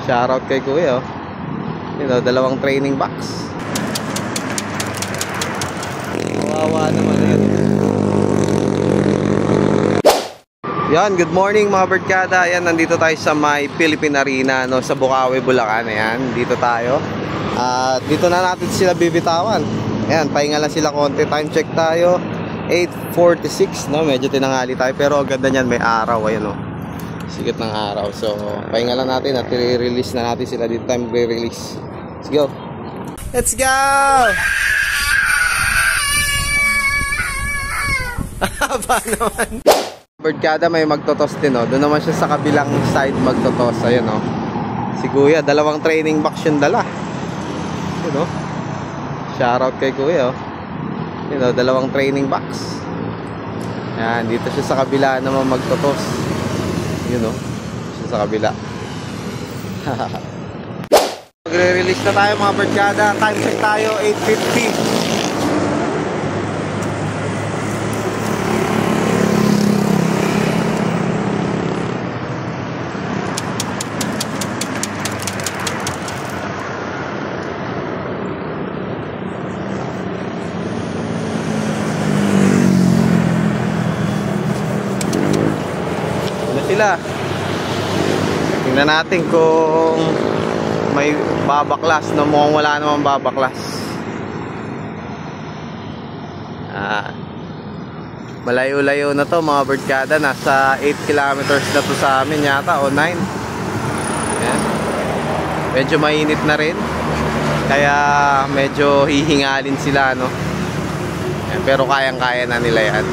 Shoutout kay Kuya, oh. You know, dalawang training box. Kawawa naman yun. Yan, good morning mga Birdgada. Ayan, nandito tayo sa may Philippine Arena, no, sa Bukawi, Bulacan. Ayan, dito tayo. At dito na natin sila bibitawan. Ayan, pahinga lang sila konti. Time check tayo 8:46, no? Medyo tinanghali tayo, pero ganda niyan, may araw. Ayan, oh, sikat ng araw. So pahinga lang natin at i-release na natin sila dito. Time re-release. Let's go. Let's go. Haba naman. Birdgada, may magtotos din, oh. Doon naman siya sa kabilang side magtotos. Ayun, oh. Si Kuya, dalawang training box yung dala. Yun, oh. Shoutout kay Kuya, oh. Yun, oh, dalawang training box. Yan, dito siya sa kabila naman magtotos. Yun, oh. Siya sa kabila. Magre-release na tayo mga Birdgada. Time check tayo 8:50. Sila. Tingnan natin kung may babaklas, no? Mukhang wala namang babaklas. Malayo-layo na to mga Birdgada. Nasa 8 kilometers na to sa amin yata, o 9. Ayan. Medyo mainit na rin, kaya medyo hihingalin sila, no? Ayan, pero kayang-kaya na nila yan.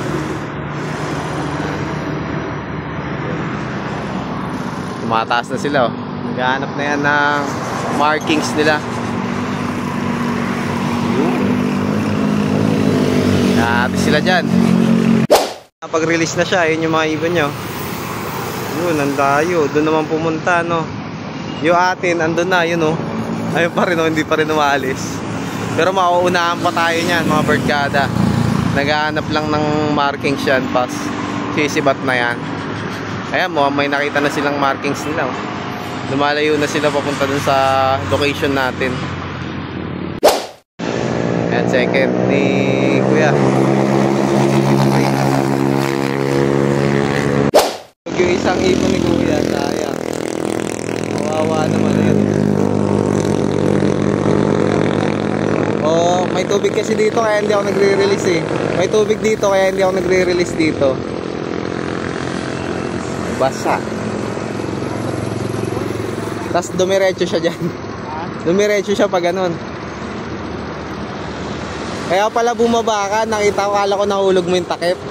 Tumataas na sila, oh. Naghahanap na yan ng markings nila. Natin sila dyan. Pag-release na siya, yun yung mga ibon nyo. Yun, ang layo. Doon naman pumunta, no. Yung atin, andun na, yun, oh. Ayun pa rin, oh. Hindi pa rin umaalis. Pero mauunahan pa tayo nyan, mga Birdgada. Naghahanap lang ng markings yan, pas sisibat na yan. Ayan mo, may nakita na silang markings nila, oh. Lumalayo na sila papunta dun sa location natin. Ayan, second ni Kuya. Yung isang ibon ni Kuya, sayang. Kawawa naman yun. Oh, may tubig kasi dito kaya hindi ako nagre-release, eh. May tubig dito kaya hindi ako nagre-release dito. Basa. Tapos dumiretso siya dyan. Dumiretso siya pag ganun. Kaya pala bumaba ka. Nakita ko, kala ko nahulog mo yung takip.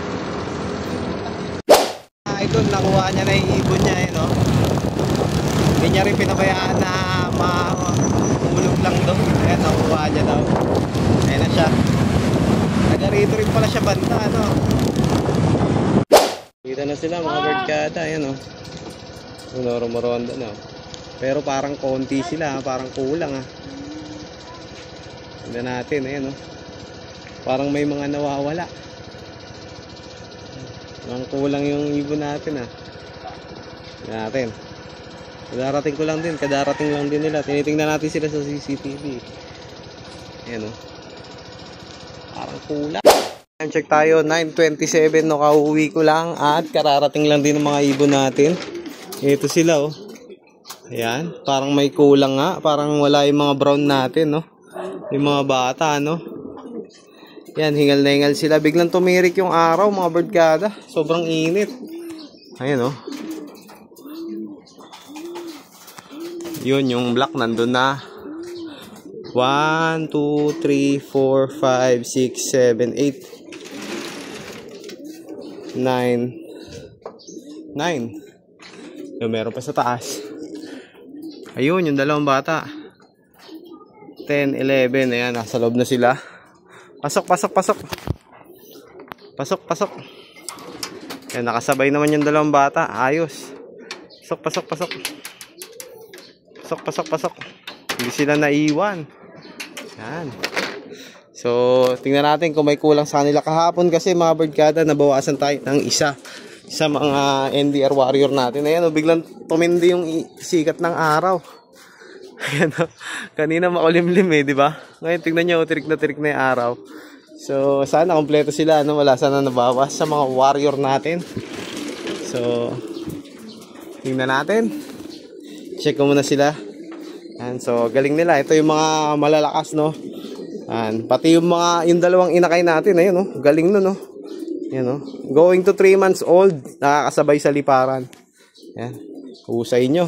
Ito, nakuha niya na yung ibon niya, eh, no? Hindi niya rin pinabayaan na mahulog lang doon. Ayan, nakuha niya daw. Ayan na siya. Nagarito rin pala siya banta, no? Kita na sila mga Birdgada. Ayan, oh. Rumorondo na, oh. Pero parang konti sila, parang kulang, ah. Tignan natin, ayan, oh. Parang may mga nawawala. Parang kulang yung ibon natin, ah. Tignan natin. Kadarating ko lang din, kadarating lang din nila. Tinitingnan natin sila sa CCTV. Ayan, oh. Parang kulang. Time check tayo 9:27, no. Kauwi ko lang at kararating lang din ng mga ibon natin. Ito sila, oh. Ayan, parang may kulang nga. Parang wala yung mga brown natin, no. Yung mga bata, no. Ayan, hingal na hingal sila. Biglang tumirik yung araw, mga Birdgada. Sobrang init. Ayan, oh. Yun, yung black nandun na. 1, 2, 3, 4, 5, 6, 7, 8, 9. 9. Yung meron pa sa taas. Ayun, yung dalawang bata. 10, 11. Ayan, nasa loob na sila. Pasok, pasok, pasok. Pasok, pasok. Ayan, nakasabay naman yung dalawang bata. Ayos. Pasok, pasok, pasok. Pasok, pasok, pasok. Hindi sila naiwan. Ayan. So, tingnan natin kung may kulang sa kanila. Kahapon kasi mga Birdgada, nabawasan tayo ng isa sa mga NDR warrior natin. Ayan, biglang tumindi yung sikat ng araw. Ayan, oh. Kanina makulimlim eh, di ba? Ngayon tingnan nyo, tirik na yung araw. So, sana kompleto sila, ano? Wala sana nabawas sa mga warrior natin. So, tingnan natin. Check ko muna sila. And so, galing nila. Ito yung mga malalakas, no? And pati yung dalawang inakay natin, ayun, no? Galing nun, no? Yan, no? Going to 3 months old, nakakasabay sa liparan. Yan. Husay nyo.